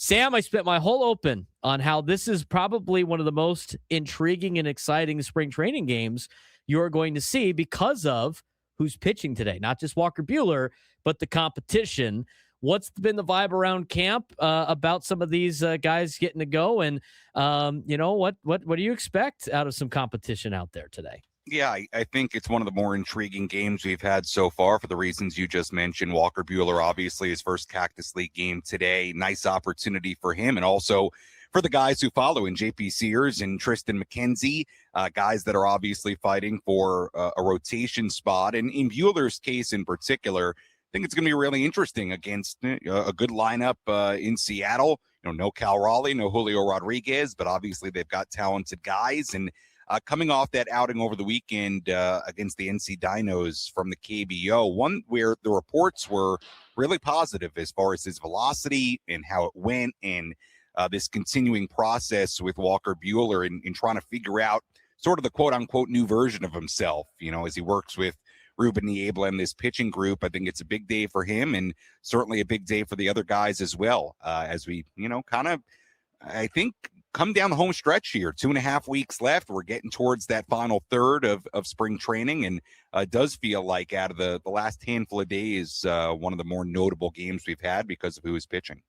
Sam, I spent my whole open on how this is probably one of the most intriguing and exciting spring training games you're going to see because of who's pitching today. Not just Walker Buehler, but the competition. What's been the vibe around camp about some of these guys getting to go? And, what do you expect out of some competition out there today? Yeah, I think it's one of the more intriguing games we've had so far for the reasons you just mentioned. Walker Buehler, obviously his first Cactus League game today. Nice opportunity for him and also for the guys who follow in JP Sears and Triston McKenzie, guys that are obviously fighting for a rotation spot. And in Buehler's case in particular, I think it's going to be really interesting against a good lineup in Seattle. No Cal Raleigh, no Julio Rodriguez, but obviously they've got talented guys. And coming off that outing over the weekend against the NC Dinos from the KBO, one where the reports were really positive as far as his velocity and how it went, and this continuing process with Walker Buehler in trying to figure out sort of the quote-unquote new version of himself, as he works with Ruben Niebla and this pitching group. I think it's a big day for him and certainly a big day for the other guys as well, as we, I think, come down the home stretch here. 2.5 weeks left. We're getting towards that final third of spring training, and it does feel like out of the last handful of days, one of the more notable games we've had because of who is pitching.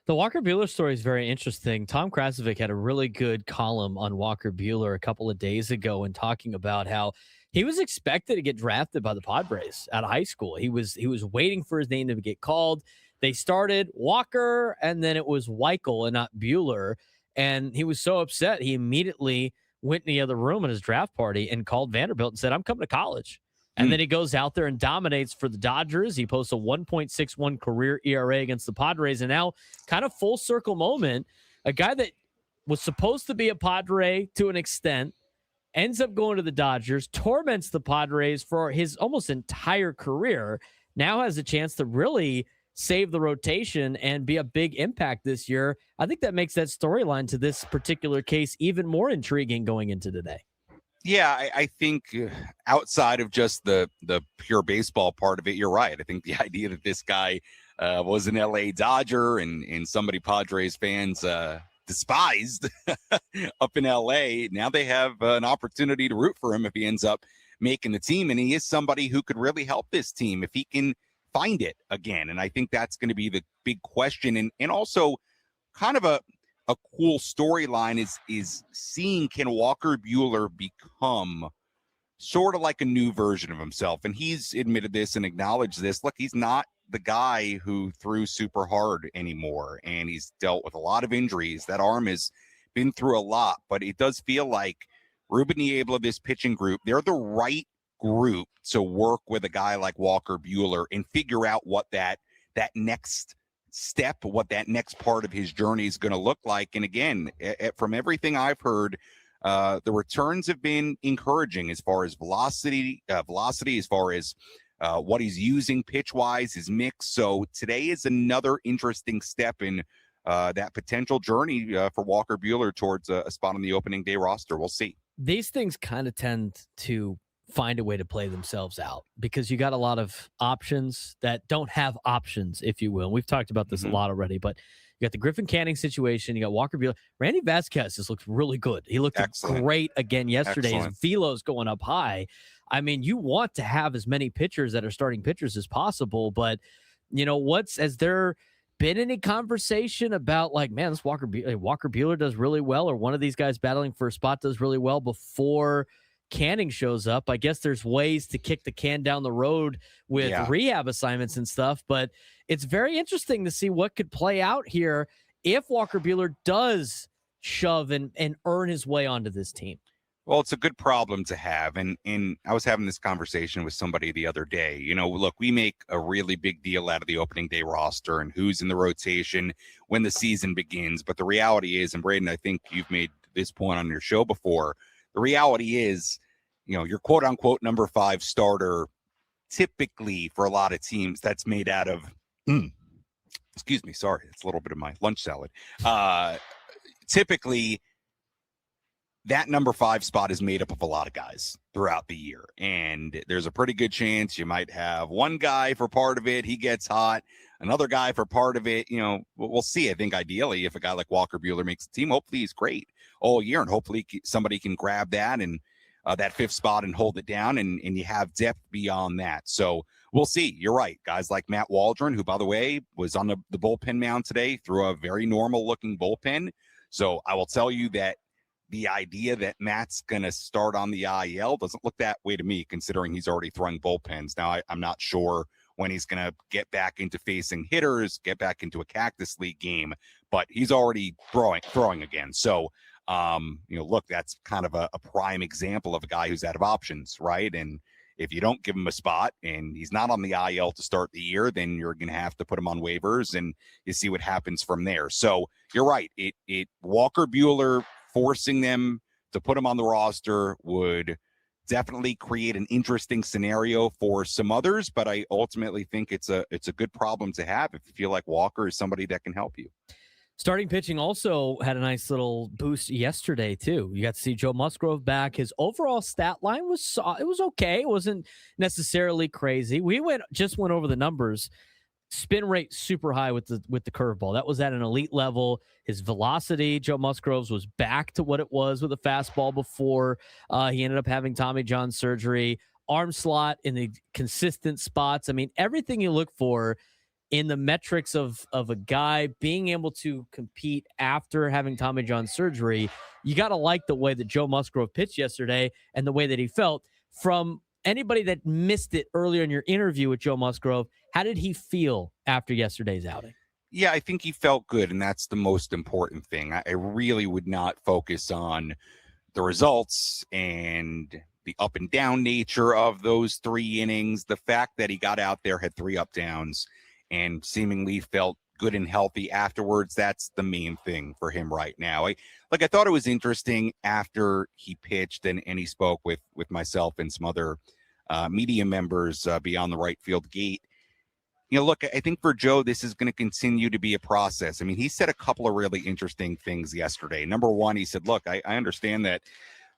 The Walker Buehler story is very interesting. Tom Krasovic had a really good column on Walker Buehler a couple of days ago and talking about how he was expected to get drafted by the Padres out of high school. He was waiting for his name to get called. They started Walker, and then it was Weichel and not Buehler. And he was so upset, he immediately went in the other room at his draft party and called Vanderbilt and said, "I'm coming to college." And then he goes out there and dominates for the Dodgers. He posts a 1.61 career ERA against the Padres. And now, kind of full circle moment, a guy that was supposed to be a Padre to an extent, ends up going to the Dodgers, torments the Padres for his almost entire career, now has a chance to really save the rotation and be a big impact this year. I think that makes that storyline to this particular case even more intriguing going into today. Yeah, I think outside of just the pure baseball part of it, you're right. I think the idea that this guy was an LA Dodger and somebody Padres fans despised up in LA, now they have an opportunity to root for him if he ends up making the team. And he is somebody who could really help this team if he can find it again. And I think that's going to be the big question. And also kind of a cool storyline is seeing, can Walker Buehler become sort of like a new version of himself? And he's admitted this and acknowledged this. Look, he's not the guy who threw super hard anymore, and he's dealt with a lot of injuries. That arm has been through a lot, but it does feel like Ruben Niebla, this pitching group, they're the right group to work with a guy like Walker Buehler and figure out what that next step, what that next part of his journey is going to look like. And again, from everything I've heard, the returns have been encouraging as far as velocity, as far as what he's using pitch-wise, his mix. So today is another interesting step in that potential journey for Walker Buehler towards a spot on the opening day roster. We'll see. These things kind of tend to find a way to play themselves out because you got a lot of options that don't have options, if you will. And we've talked about this a lot already, but you got the Griffin Canning situation. You got Walker Buehler. Randy Vásquez just looks really good. He looked great again yesterday. Excellent. His velo's going up high. I mean, you want to have as many pitchers that are starting pitchers as possible, but has there been any conversation about like, man, this Walker Buehler does really well, or one of these guys battling for a spot does really well before Canning shows up? I guess there's ways to kick the can down the road with rehab assignments and stuff, but it's very interesting to see what could play out here if Walker Buehler does shove and earn his way onto this team. Well, it's a good problem to have. And I was having this conversation with somebody the other day. Look, we make a really big deal out of the opening day roster and who's in the rotation when the season begins. But the reality is, and Braden, I think you've made this point on your show before, the reality is, your quote unquote number 5 starter, typically for a lot of teams, that's made out of, excuse me, sorry, it's a little bit of my lunch salad. Typically, that number 5 spot is made up of a lot of guys throughout the year. And there's a pretty good chance you might have one guy for part of it. He gets hot. another guy for part of it. We'll see. I think ideally, if a guy like Walker Buehler makes the team, hopefully he's great all year, and hopefully somebody can grab that and that fifth spot and hold it down, and you have depth beyond that. So we'll see. You're right. Guys like Matt Waldron, who, by the way, was on the bullpen mound today through a very normal-looking bullpen. So I will tell you that the idea that Matt's going to start on the IL doesn't look that way to me, considering he's already throwing bullpens. Now, I'm not sure when he's going to get back into facing hitters, get back into a Cactus League game, but he's already throwing again. So, look, that's kind of a prime example of a guy who's out of options, right? And if you don't give him a spot and he's not on the IL to start the year, then you're going to have to put him on waivers and you see what happens from there. So you're right. Walker Buehler forcing them to put him on the roster would definitely create an interesting scenario for some others, but I ultimately think it's a good problem to have if you feel like Walker is somebody that can help you. Starting pitching also had a nice little boost yesterday, too. You got to see Joe Musgrove back. His overall stat line was okay. It wasn't necessarily crazy. We went over the numbers. Spin rate super high with the curveball. That was at an elite level. His velocity, Joe Musgrove's, was back to what it was with a fastball before he ended up having Tommy John surgery. Arm slot in the consistent spots. I mean, everything you look for in the metrics of a guy being able to compete after having Tommy John surgery. You got to like the way that Joe Musgrove pitched yesterday and the way that he felt. From anybody that missed it earlier in your interview with Joe Musgrove, how did he feel after yesterday's outing? Yeah, I think he felt good, and that's the most important thing. I really would not focus on the results and the up and down nature of those 3 innings. The fact that he got out there, had 3 up downs, and seemingly felt good and healthy afterwards, that's the main thing for him right now. I thought it was interesting after he pitched and he spoke with myself and some other media members beyond the right field gate. Look, I think for Joe, this is going to continue to be a process. I mean, he said a couple of really interesting things yesterday. Number one, he said, look, I understand that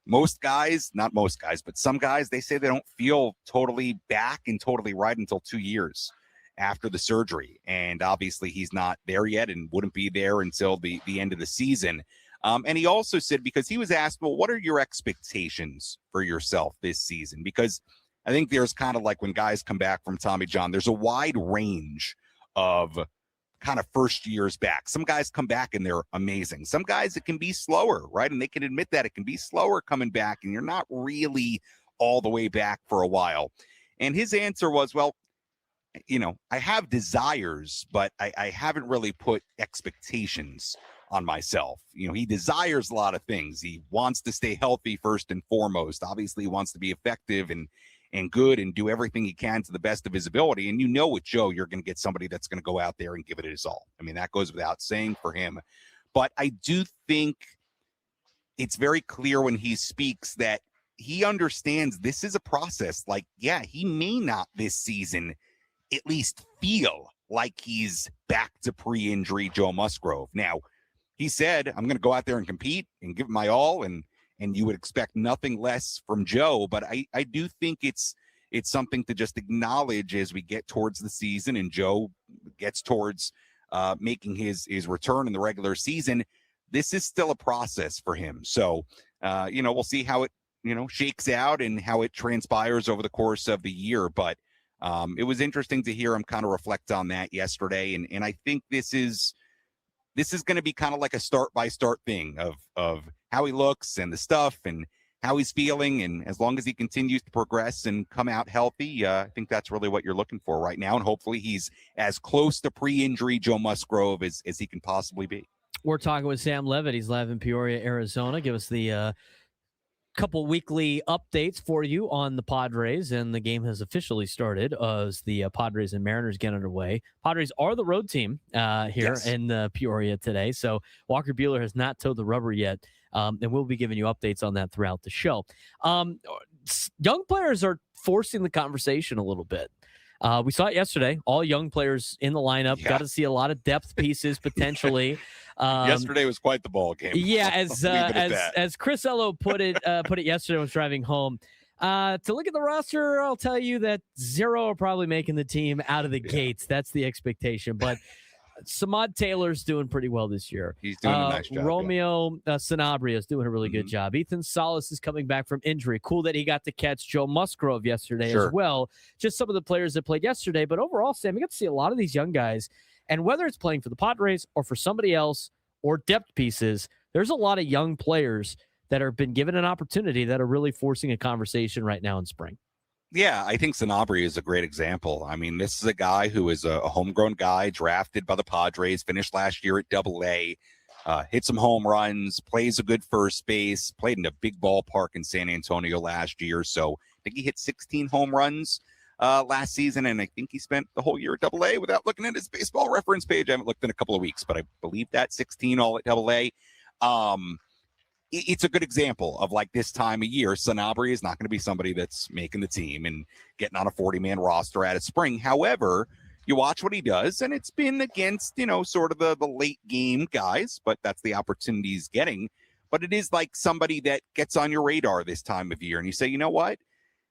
most guys, not most guys, but some guys, they say they don't feel totally back and totally right until 2 years after the surgery. And obviously he's not there yet and wouldn't be there until the end of the season. And he also said, because he was asked, well, what are your expectations for yourself this season? Because I think there's kind of like when guys come back from Tommy John, there's a wide range of kind of first years back. Some guys come back and they're amazing. Some guys, it can be slower, right? And they can admit that it can be slower coming back and you're not really all the way back for a while. And his answer was, well, I have desires, but I haven't really put expectations on myself. He desires a lot of things. He wants to stay healthy first and foremost. Obviously, he wants to be effective and good and do everything he can to the best of his ability. And with Joe, you're going to get somebody that's going to go out there and give it his all. I mean, that goes without saying for him. But I do think it's very clear when he speaks that he understands this is a process. Like, yeah, he may not this season at least feel like he's back to pre-injury Joe Musgrove. Now, he said, I'm going to go out there and compete and give it my all, and you would expect nothing less from Joe. But I do think it's something to just acknowledge as we get towards the season and Joe gets towards making his return in the regular season. This is still a process for him. So, we'll see how it, shakes out and how it transpires over the course of the year. But it was interesting to hear him kind of reflect on that yesterday. And I think this is going to be kind of like a start by start thing of how he looks and the stuff and how he's feeling. And as long as he continues to progress and come out healthy, I think that's really what you're looking for right now. And hopefully he's as close to pre-injury Joe Musgrove as he can possibly be. We're talking with Sam Levitt. He's live in Peoria, Arizona. Give us the couple weekly updates for you on the Padres, and the game has officially started as the Padres and Mariners get underway. Padres are the road team here in Peoria today, so Walker Buehler has not towed the rubber yet, and we'll be giving you updates on that throughout the show. Young players are forcing the conversation a little bit. We saw it yesterday. All young players in the lineup. Got to see a lot of depth pieces potentially. Yesterday was quite the ball game. Yeah, as Chris Ello put it yesterday when I was driving home. To look at the roster, I'll tell you that 0 are probably making the team out of the gates. That's the expectation. But Samad Taylor's doing pretty well this year. He's doing a nice job. Romeo Sanabria is doing a really good job. Ethan Salas is coming back from injury. Cool that he got to catch Joe Musgrove yesterday as well. Just some of the players that played yesterday. But overall, Sam, you got to see a lot of these young guys. And whether it's playing for the Padres or for somebody else or depth pieces, there's a lot of young players that have been given an opportunity that are really forcing a conversation right now in spring. Yeah, I think Sanabria is a great example. I mean, this is a guy who is a homegrown guy drafted by the Padres, finished last year at AA, hit some home runs, plays a good first base, played in a big ballpark in San Antonio last year. So I think he hit 16 home runs last season, and I think he spent the whole year at AA without looking at his baseball reference page. I haven't looked in a couple of weeks, but I believe that 16 all at AA. It's a good example of like this time of year, Sanabria is not going to be somebody that's making the team and getting on a 40-man roster out of spring. However, you watch what he does, and it's been against, sort of the late game guys, but that's the opportunity he's getting. But it is like somebody that gets on your radar this time of year, and you say, you know what?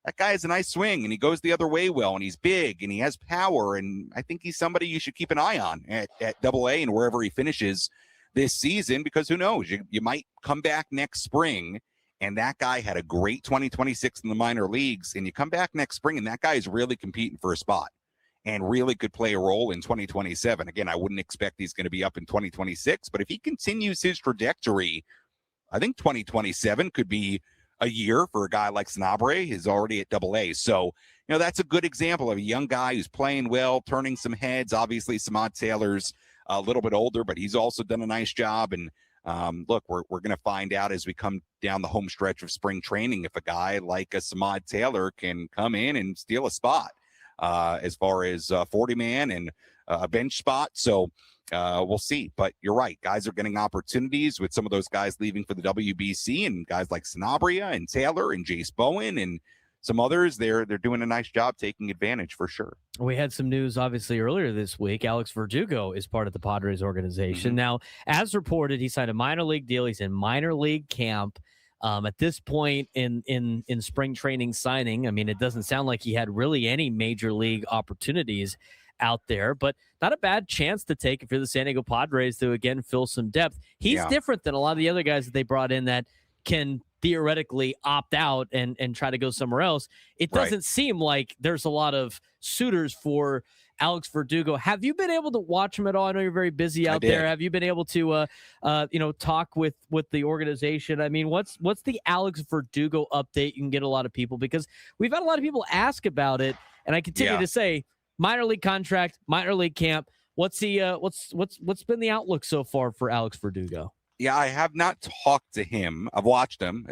That guy has a nice swing, and he goes the other way well, and he's big, and he has power, and I think he's somebody you should keep an eye on at AA and wherever he finishes this season, because who knows, you might come back next spring and that guy had a great 2026 in the minor leagues, and you come back next spring and that guy is really competing for a spot and really could play a role in 2027. Again, I wouldn't expect he's going to be up in 2026, but if he continues his trajectory, I think 2027 could be a year for a guy like Sanabria. He's already at AA. So, that's a good example of a young guy who's playing well, turning some heads. Obviously, Samad Taylor's a little bit older, but he's also done a nice job. And look, we're going to find out as we come down the home stretch of spring training if a guy like a Samad Taylor can come in and steal a spot as far as 40-man and a bench spot. So we'll see. But you're right. Guys are getting opportunities with some of those guys leaving for the WBC, and guys like Sanabria and Taylor and Jace Bowen and some others, they're doing a nice job taking advantage for sure. We had some news, obviously, earlier this week. Alex Verdugo is part of the Padres organization. Now, as reported, he signed a minor league deal. He's in minor league camp. At this point in spring training signing, I mean, it doesn't sound like he had really any major league opportunities out there, but not a bad chance to take if you're the San Diego Padres to, again, fill some depth. He's different than a lot of the other guys that they brought in that can theoretically opt out and try to go somewhere else. It doesn't seem like there's a lot of suitors for Alex Verdugo. Have you been able to watch him at all? I know you're very busy out there. Have you been able to talk with the organization? I mean, what's the Alex Verdugo update? You can get a lot of people, because we've had a lot of people ask about it, and I continue to say minor league contract, minor league camp. What's been the outlook so far for Alex Verdugo? Yeah, I have not talked to him. I've watched him.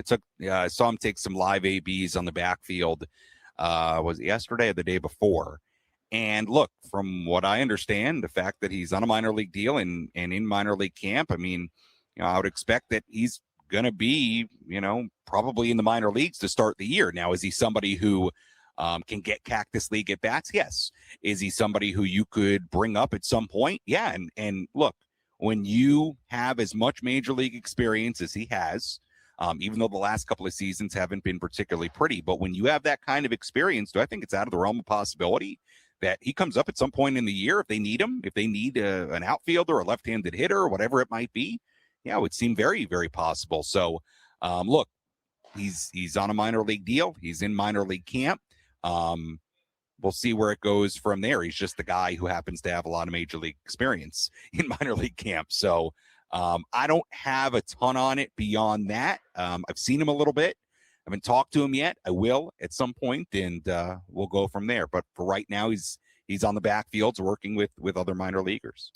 I saw him take some live ABs on the backfield. Was it yesterday or the day before? And look, from what I understand, the fact that he's on a minor league deal and in minor league camp, I mean, I would expect that he's going to be, probably in the minor leagues to start the year. Now, is he somebody who can get Cactus League at bats? Yes. Is he somebody who you could bring up at some point? Yeah. And look, when you have as much major league experience as he has, even though the last couple of seasons haven't been particularly pretty, but when you have that kind of experience, do I think it's out of the realm of possibility that he comes up at some point in the year if they need him, if they need an outfielder, a left-handed hitter, or whatever it might be? Yeah, it would seem very, very possible. So, look, he's on a minor league deal. He's in minor league camp. We'll see where it goes from there. He's just the guy who happens to have a lot of major league experience in minor league camp. So I don't have a ton on it beyond that. I've seen him a little bit. I haven't talked to him yet. I will at some point, and we'll go from there. But for right now, he's on the backfields working with other minor leaguers.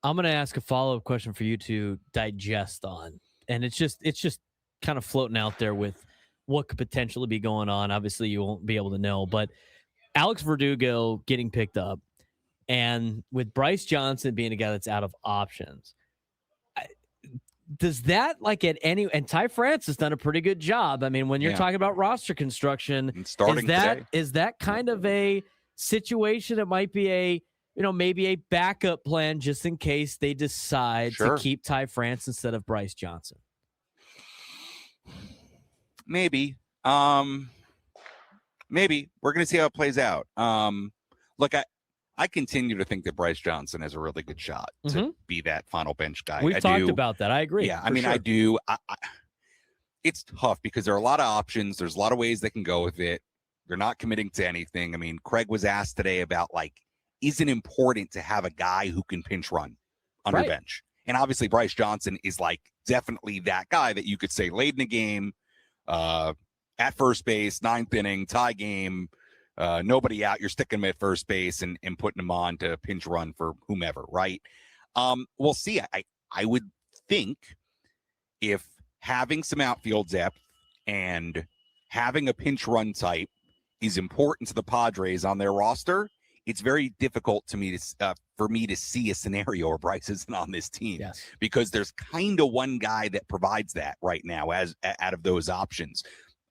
I'm going to ask a follow-up question for you to digest on. And it's just kind of floating out there with what could potentially be going on. Obviously, you won't be able to know, but Alex Verdugo getting picked up, and with Bryce Johnson being a guy that's out of options, does that and Ty France has done a pretty good job. I mean, when you're talking about roster construction, is that kind of a situation that might be maybe a backup plan just in case they decide to keep Ty France instead of Bryce Johnson? Maybe. Maybe. We're going to see how it plays out. Look, I continue to think that Bryce Johnson has a really good shot to be that final bench guy. We've talked about that. I agree. Yeah, I mean, sure. I do. It's tough because there are a lot of options. There's a lot of ways they can go with it. They're not committing to anything. I mean, Craig was asked today about, like, is it important to have a guy who can pinch run on your bench? And obviously Bryce Johnson is, like, definitely that guy that you could say late in the game, at first base, 9th inning, tie game, nobody out, you're sticking him at first base and putting him on to pinch run for whomever, right? We'll see. I would think if having some outfield depth and having a pinch run type is important to the Padres on their roster, it's very difficult to me to for me to see a scenario where Bryce isn't on this team, because there's kind of one guy that provides that right now as out of those options.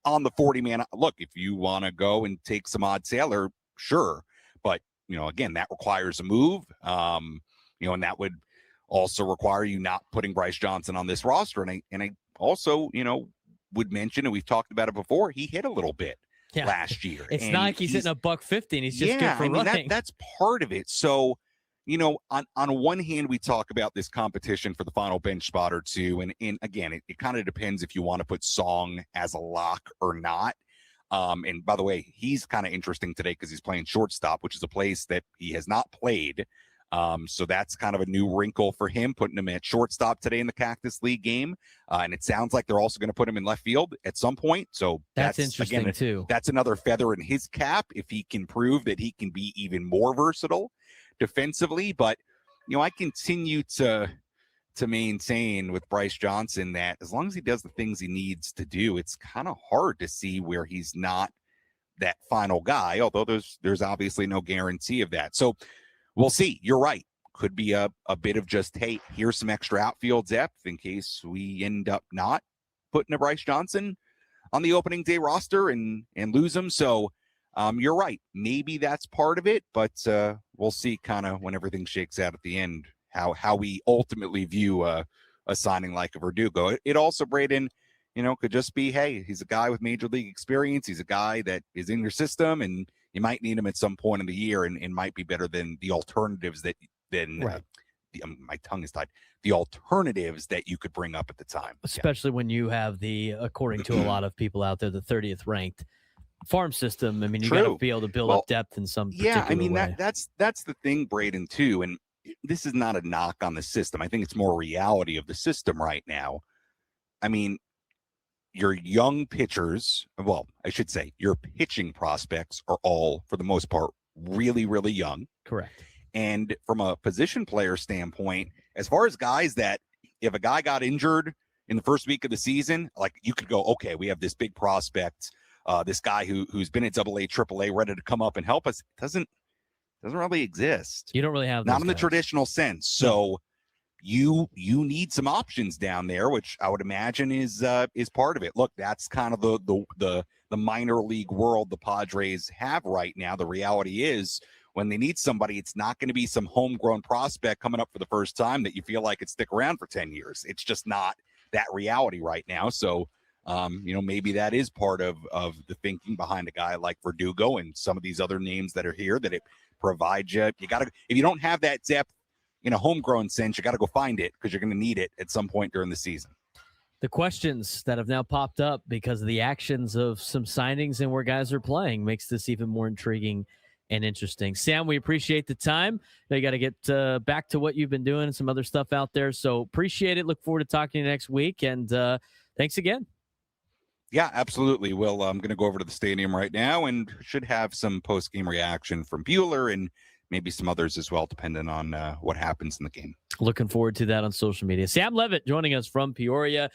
On the 40-man, look, if you want to go and take Samad Sailor, sure. But, again, that requires a move, and that would also require you not putting Bryce Johnson on this roster. And I also, would mention, and we've talked about it before, he hit a little bit last year. It's not like he's hitting a $150 and he's just good for running. That's part of it. So, on one hand, we talk about this competition for the final bench spot or two. And again, it kind of depends if you want to put Song as a lock or not. And by the way, he's kind of interesting today because he's playing shortstop, which is a place that he has not played. So that's kind of a new wrinkle for him, putting him at shortstop today in the Cactus League game. And it sounds like they're also going to put him in left field at some point. So that's interesting, again, too. That's another feather in his cap if he can prove that he can be even more versatile defensively. But, I continue to maintain with Bryce Johnson that as long as he does the things he needs to do, it's kind of hard to see where he's not that final guy, although there's obviously no guarantee of that. So we'll see. You're right. Could be a bit of just, hey, here's some extra outfield depth in case we end up not putting a Bryce Johnson on the opening day roster and lose him. So you're right. Maybe that's part of it, but we'll see kind of when everything shakes out at the end how we ultimately view a signing like a Verdugo. It also, Braden, could just be, hey, he's a guy with major league experience. He's a guy that is in your system, and you might need him at some point in the year and might be better than the alternatives my tongue is tied. The alternatives that you could bring up at the time. Especially when you have according to a lot of people out there, the 30th ranked farm system. I mean, you got to be able to build up depth in some particular way. That's the thing, Braden, too. And this is not a knock on the system. I think it's more a reality of the system right now. I mean, your young pitchers, well, I should say your pitching prospects are all, for the most part, really, really young. Correct. And from a position player standpoint, as far as guys that if a guy got injured in the first week of the season, like you could go, okay, we have this big prospect, this guy who's been at AA, AAA, ready to come up and help us. Doesn't really exist. You don't really have not in the traditional sense. So you need some options down there, which I would imagine is part of it. Look, that's kind of the minor league world the Padres have right now. The reality is when they need somebody, it's not going to be some homegrown prospect coming up for the first time that you feel like could stick around for 10 years. It's just not that reality right now. So, maybe that is part of the thinking behind a guy like Verdugo and some of these other names that are here, that it provides you. You got to, if you don't have that depth in a homegrown sense, you got to go find it because you're going to need it at some point during the season. The questions that have now popped up because of the actions of some signings and where guys are playing makes this even more intriguing and interesting. Sam, we appreciate the time. Now you got to get back to what you've been doing and some other stuff out there. So appreciate it. Look forward to talking to you next week. And thanks again. Yeah, absolutely. Well, I'm going to go over to the stadium right now and should have some post-game reaction from Buehler and maybe some others as well, depending on what happens in the game. Looking forward to that on social media. Sam Levitt joining us from Peoria.